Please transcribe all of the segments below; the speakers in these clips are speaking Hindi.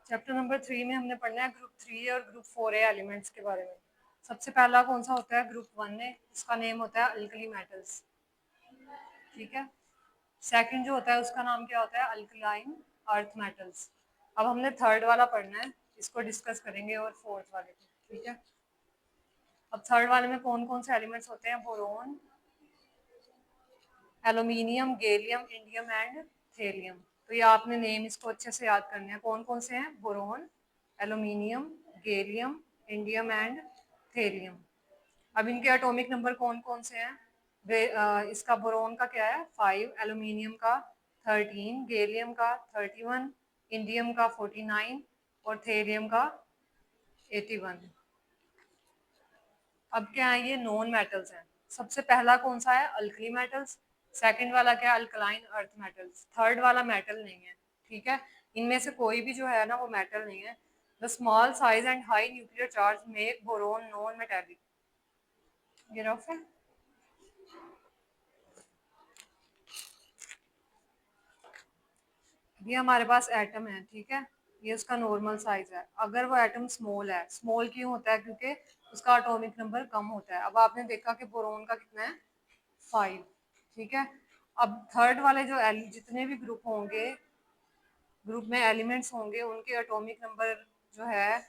चैप्टर नंबर 3 में हमने पढ़ना है ग्रुप 3 और ग्रुप 4A एलिमेंट्स के बारे में। सबसे पहला कौन सा होता है? ग्रुप 1 है, इसका नेम होता है अल्कली मेटल्स। ठीक है। सेकंड जो होता है उसका नाम क्या होता है? Alkaline earth metals. अब हमने थर्ड वाला पढ़ना है, इसको डिस्कस करेंगे और फोर्थ वाले को। ठीक है। अब थर्ड वाले में कौन कौन से एलिमेंट्स होते हैं? Boron, aluminium, gallium, indium and thallium. तो ये आपने नेम इसको अच्छे से याद करने हैं। कौन कौन से हैं? Boron, aluminium, gallium, indium and thallium. अब इनके एटॉमिक नंबर कौन कौन से हैं? इसका बोरोन का क्या है? 5, एल्यूमिनियम का 13, गैलियम का 31, इंडियम का 49 और थेलियम का 81। अब क्या है? ये नॉन मेटल्स हैं। सबसे पहला कौन सा है? Alkali metals. सेकंड वाला क्या है? Alkaline earth metals. थर्ड वाला मेटल नहीं है। ठीक है। इनमें से कोई भी जो है ना वो मेटल नहीं है। The small size and high nuclear charge make boron non metallic. ये रफ है। ये हमारे पास एटम है। ठीक है। ये उसका नॉर्मल साइज है। अगर वो एटम स्मॉल है, स्मॉल क्यों होता है? क्योंकि उसका एटॉमिक नंबर कम होता है। अब आपने देखा कि बोरोन का कितना है? 5। ठीक है। अब थर्ड वाले जो जितने भी ग्रुप होंगे, ग्रुप में एलिमेंट्स होंगे, उनके एटॉमिक नंबर जो है,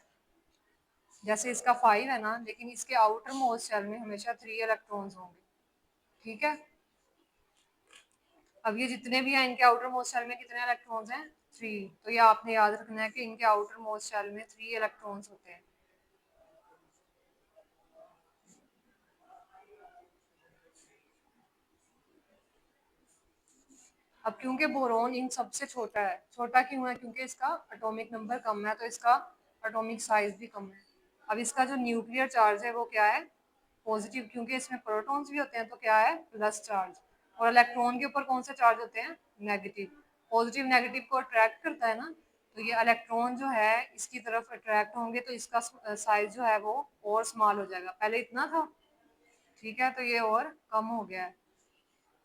जैसे इसका 5 है ना, लेकिन इसके आउटर मोस्ट शेल में हमेशा 3 इलेक्ट्रॉन्स होंगे। ठीक है। अब ये जितने भी हैं, इनके आउटर मोस्ट शेल में कितने इलेक्ट्रॉन्स हैं? 3। तो ये आपने याद रखना है कि इनके आउटर मोस्ट शेल में 3 इलेक्ट्रॉन्स होते हैं। अब क्योंकि बोरोन इन सबसे छोटा है, छोटा क्यों है? क्योंकि इसका एटॉमिक नंबर कम है, तो इसका एटॉमिक साइज भी कम है। अब इसका जो न्यूक्लियर चार्ज है वो क्या है? पॉजिटिव, क्योंकि इसमें प्रोटॉन्स भी होते हैं, तो क्या है? Plus charge. और इलेक्ट्रॉन के ऊपर कौन से चार्ज होते हैं? नेगेटिव। पॉजिटिव नेगेटिव को अट्रैक्ट करता है ना, तो ये इलेक्ट्रॉन जो है इसकी तरफ अट्रैक्ट होंगे, तो इसका साइज जो है वो और स्मॉल हो जाएगा। पहले इतना था, ठीक है, तो ये और कम हो गया है।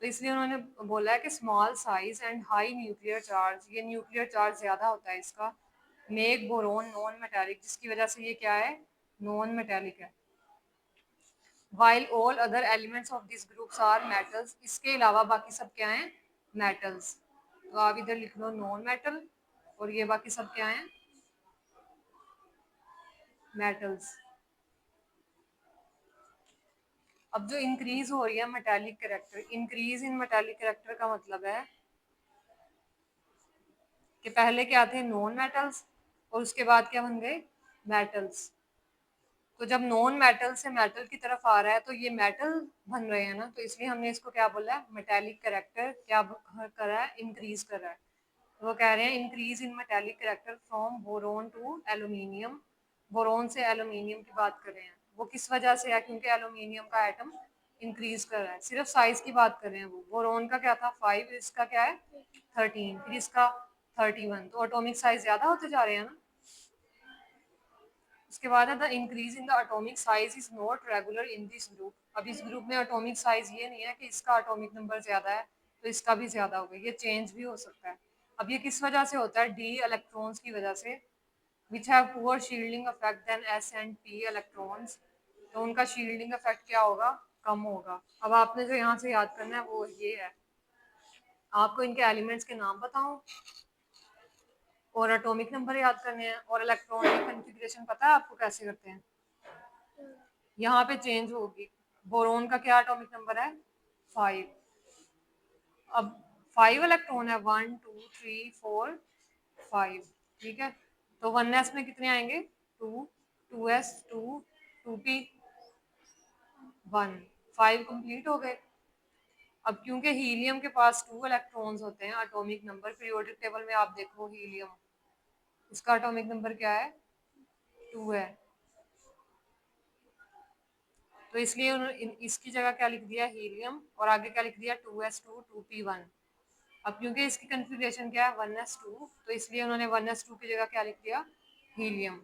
तो इसलिए उन्होंने बोला है कि small size and high nuclear charge, ये न्यूक्लियर चार्ज ज़्यादा होता है इसका, मेक बोरोन नॉन मेटालिक, जिसकी वजह से ये क्या है? नॉन मेटालिक है। While all other elements of this groups are metals, इसके अलावा बाकी सब क्या हैं? मेटल्स। तो आप इधर लिख लो नॉन मेटल, और ये बाकी सब क्या हैं? मेटल्स। अब जो इंक्रीज हो रही है metallic character, increase in metallic character का मतलब है कि पहले क्या थे? नॉन मेटल्स, और उसके बाद क्या बन गए? मेटल्स। तो जब नॉन मेटल से मेटल की तरफ आ रहा है, तो ये मेटल बन रहे हैं ना, तो इसलिए हमने इसको क्या बोला है? मेटालिक कैरेक्टर क्या कर रहा है? इंक्रीज कर रहा है। तो वो कह रहे हैं increase in metallic character from boron to aluminium. Boron से एल्यूमिनियम की बात कर रहे हैं। वो किस वजह से है? क्योंकि एल्यूमिनियम का एटम इंक्रीज कर रहा है। सिर्फ साइज की बात कर रहे हैं। वो बोरोन का क्या था? 5, इसका क्या है? 13, फिर इसका 31। तो एटॉमिक साइज ज्यादा होते जा रहे हैं ना। उसके बाद है the increase in the atomic size is not regular in this group. अब इस ग्रुप में एटॉमिक साइज ये नहीं है कि इसका एटॉमिक नंबर ज्यादा है तो इसका भी ज्यादा होगा, ये चेंज भी हो सकता है। अब ये किस वजह से होता है? डी इलेक्ट्रॉन्स की वजह से, which have poor shielding effect than S and P electrons. तो उनका शील्डिंग इफेक्ट क्या होगा? कम होगा। अब आपने जो यहाँ से याद करना है वो ये है, आपको इनके एलिमेंट्स के नाम बताऊं और एटॉमिक नंबर याद करने हैं, और इलेक्ट्रॉन की कॉन्फ़िगरेशन पता है आपको कैसे करते हैं? यहाँ पे चेंज होगी। बोरोन का क्या एटॉमिक नंबर है? 5। अब 5 इलेक्ट्रॉन है, 1 2 3 4 5। ठीक है। तो 1s में कितने आएंगे? 2, 2s 2, 2p 1, 5 कंप्लीट हो गए। अब क्योंकि हीलियम के पास 2 इलेक्ट्रॉन्स होते हैं, एटॉमिक नंबर पीरियोडिक टेबल में आप देखो हीलियम, इसका एटॉमिक नंबर क्या है? 2 है। तो इसलिए उन्होंने इसकी जगह क्या लिख दिया? हीलियम, और आगे क्या लिख दिया? 2s2 2p1। अब क्योंकि इसकी कन्फिग्रेशन क्या है? 1s2, तो इसलिए उन्होंने 1s2 की जगह क्या लिख दिया? हीलियम।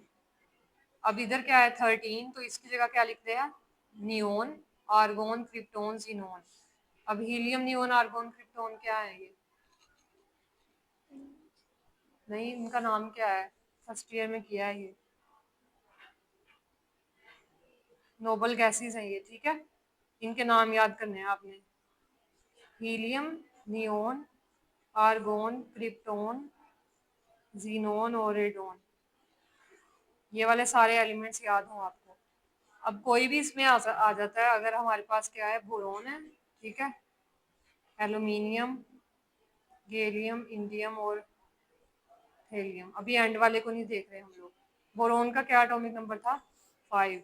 अब इधर क्या है? 13, तो इसकी जगह क्या लिख दिया? Neon, argon, krypton, xenon. अब हीलियम, नियोन, आर्गोन, क्रिप्टोन क्या है ये? नहीं, इनका नाम क्या है? फर्स्ट ईयर में किया है ये। नोबल गैसेस हैं ये, ठीक है। इनके नाम याद करने हैं आपने। Helium, neon, argon, krypton, xenon और रेडोन। ये वाले सारे एलिमेंट्स याद हों आपको। अब कोई भी इसमें आ जाता है। अगर हमारे पास क्या है, बोरोन है, ठीक है, एल्यूमिनियम, गैलियम, इंडियम और हेलियम। अभी एंड वाले को नहीं देख रहे हम लोग। बोरोन का क्या एटॉमिक नंबर था, 5।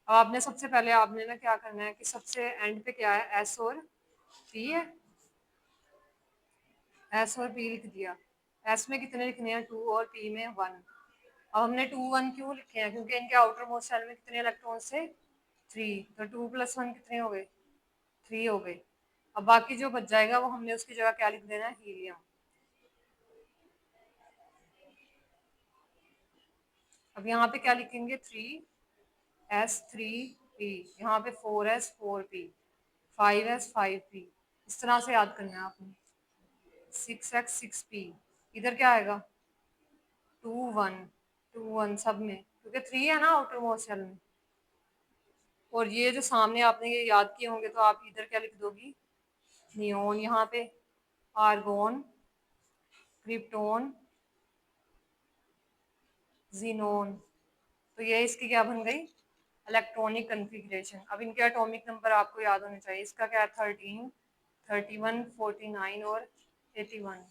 अब आपने सबसे पहले आपने ना क्या करना है कि सबसे एंड पे क्या है, एस और पी है। एस और पी लिख दिया। एस में कितने लिखने हैं, 2 और पी में 1। अब हमने 2 1 क्यों लिखे हैं, क्योंकि इनके आउटर मोस्ट शेल में कितने इलेक्ट्रॉन्स थे, 3। तो 2 + 1 कितने हो गए, 3 हो गए। अब बाकी जो बच जाएगा वो हमने उसकी जगह क्या लिख देना है, हीलियम। अब यहाँ पे क्या लिखेंगे, 3s3p, यहाँ पे 4s4p, 5s5p। इस तरह से याद करना है आपने। 6x6p, इधर क्या आएगा, 2 1 सब में, क्योंकि 3 है ना आउटर मोस्ट शेल में। और ये जो सामने आपने ये याद किए होंगे, तो आप इधर क्या लिख दोगी, नियोन, यहाँ पे आर्गोन, क्रिप्टोन, जीनोन। तो ये इसकी क्या बन गई, इलेक्ट्रॉनिक कन्फिग्रेशन। अब इनके एटॉमिक नंबर आपको याद होने चाहिए। इसका क्या है, 13, 31, 49 और 81।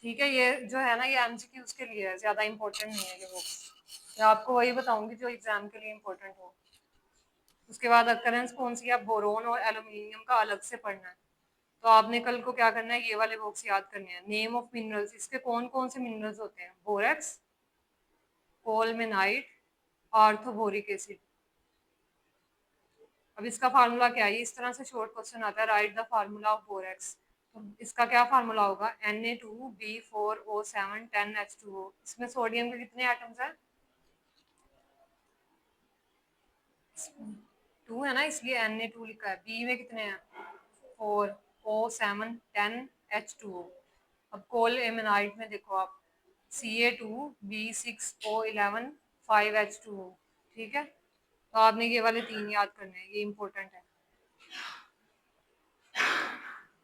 ठीक है, ये जो है ना, ये एमसीक्यूज के लिए है, ज्यादा इंपॉर्टेंट नहीं है ये बुक्स। मैं आपको वही बताऊंगी जो एग्जाम के लिए इंपॉर्टेंट हो। उसके बाद अकरेंस कौन सी है, बोरोन और एल्यूमिनियम का अलग से पढ़ना है। तो आपने कल को क्या करना है, ये वाले बुक्स याद करने हैं। नेम ऑफ मिनरल्स, इसके कौन कौन से मिनरल्स होते हैं, बोरेक्स, कोलमेनाइट, आर्थोबोरिक एसिड। अब इसका फार्मूला क्या है, ये इस तरह से शॉर्ट क्वेश्चन आता है, right the formula of borax. तो इसका क्या फार्मूला होगा, Na2B4O7 10H2O। इसमें सोडियम के कितने एटम्स हैं, 2 है ना, इसलिए Na2 लिखा है। बी में कितने हैं, 4, O7 10H2O। अब कोल एमेनाइट में देखो आप, Ca2B6O11 5H2O। ठीक है, तो आपने ये वाले 3 याद करने हैं, ये इंपॉर्टेंट है।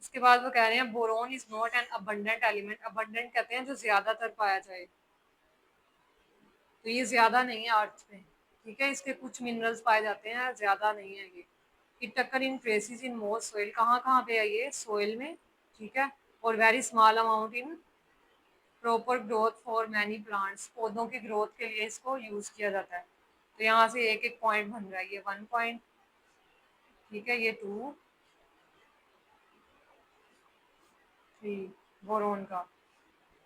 इसके बाद वो कह रहे हैं boron is not an abundant element. Abundant कहते हैं जो ज्यादातर पाया जाए, तो ये ज्यादा नहीं है अर्थ में। ठीक है, इसके कुछ मिनरल्स पाए जाते हैं, ज्यादा नहीं है ये। It occur in traces in most soil, कहाँ कहाँ पे है ये, सोइल में। ठीक है, और very small amount in proper growth for many plants, पौधों की ग्रोथ के लिए इसको यूज किया जाता है। तो यहाँ से एक एक पॉइंट बन रहा है, ये 1 पॉइंट, ठीक है, ये 2, 3 बोरोन का।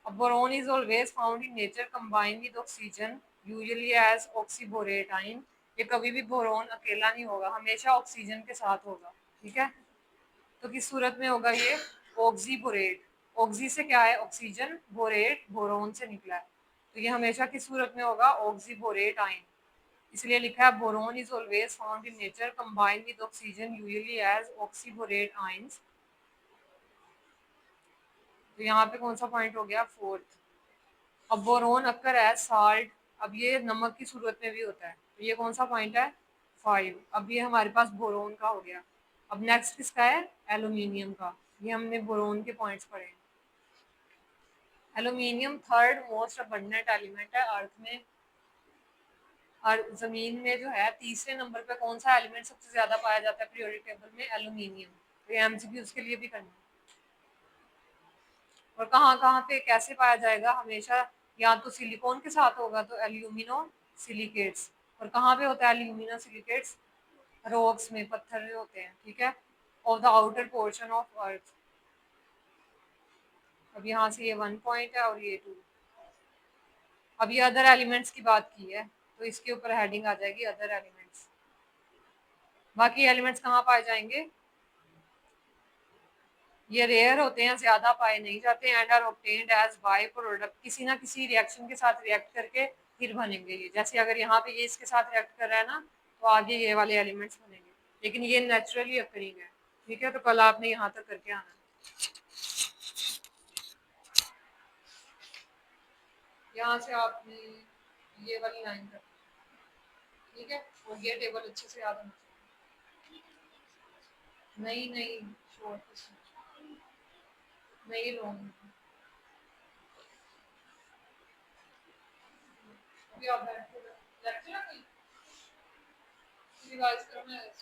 अब boron is always found in nature combined with oxygen usually as oxyborate ion. ये कभी भी बोरोन अकेला नहीं होगा, हमेशा ऑक्सीजन के साथ होगा। ठीक है, तो किस सूरत में होगा ये, ऑक्सीबोरेट। ऑक्सी से क्या है, ऑक्सीजन, बोरेट बोरोन से निकला है, तो ये हमेशा किस सूरत में होगा, ऑक्सीबोरेट आयन। इसलिए लिखा है boron is always found in nature combined with oxygen usually as oxyborate ions. तो यहाँ पे कौन सा पॉइंट हो गया, 4th। अब बोरोन अक्कर एज साल्ट, अब ये नमक की सूरत में भी होता है, तो ये कौन सा पॉइंट है, 5। अब ये हमारे पास बोरोन का हो गया। अब नेक्स्ट किसका है, एल्यूमिनियम का। ये हमने बोरोन के पॉइंट्स पढ़े। Aluminium third most abundant element है अर्थ में। और जमीन में जो है तीसरे नंबर पे कौन सा एलिमेंट सबसे ज्यादा पाया जाता है पीरियोडिक टेबल में, एल्यूमिनियम। तो ये एमसीक्यू उसके लिए भी करना है। और कहाँ कहाँ पे कैसे पाया जाएगा, हमेशा या तो सिलिकॉन के साथ होगा, तो एल्यूमिनो सिलिकेट्स। और कहाँ पे होता है एल्यूमिनो सिलिकेट्स, रॉक्स में, पत्थर होते हैं। ठीक है, of the outer portion of earth. अब यहाँ से ये 1 पॉइंट है और ये 2। अब ये अदर एलिमेंट्स की बात की है, तो इसके ऊपर हेडिंग आ जाएगी अदर एलिमेंट्स। बाकी एलिमेंट्स कहाँ पाए जाएंगे, ये रेयर होते हैं, ज्यादा पाए नहीं जाते, and are obtained as by product, किसी ना किसी रिएक्शन के साथ रिएक्ट करके फिर बनेंगे ये। जैसे अगर यहाँ पे ये इसके साथ रिएक्ट कर रहा है ना, तो आगे ये वाले एलिमेंट्स बनेंगे, लेकिन ये नेचुरली अकरिंग है। ठीक है, तो कल आपने यहाँ तक करके आना है। यहाँ से आपने ये वाली लाइन कर, ठीक है, और ये टेबल अच्छे से याद होना चाहिए। नहीं नहीं, शॉर्ट नहीं लॉन्ग। अभी आप बैठ के लेक्चर रिवाइज करना है।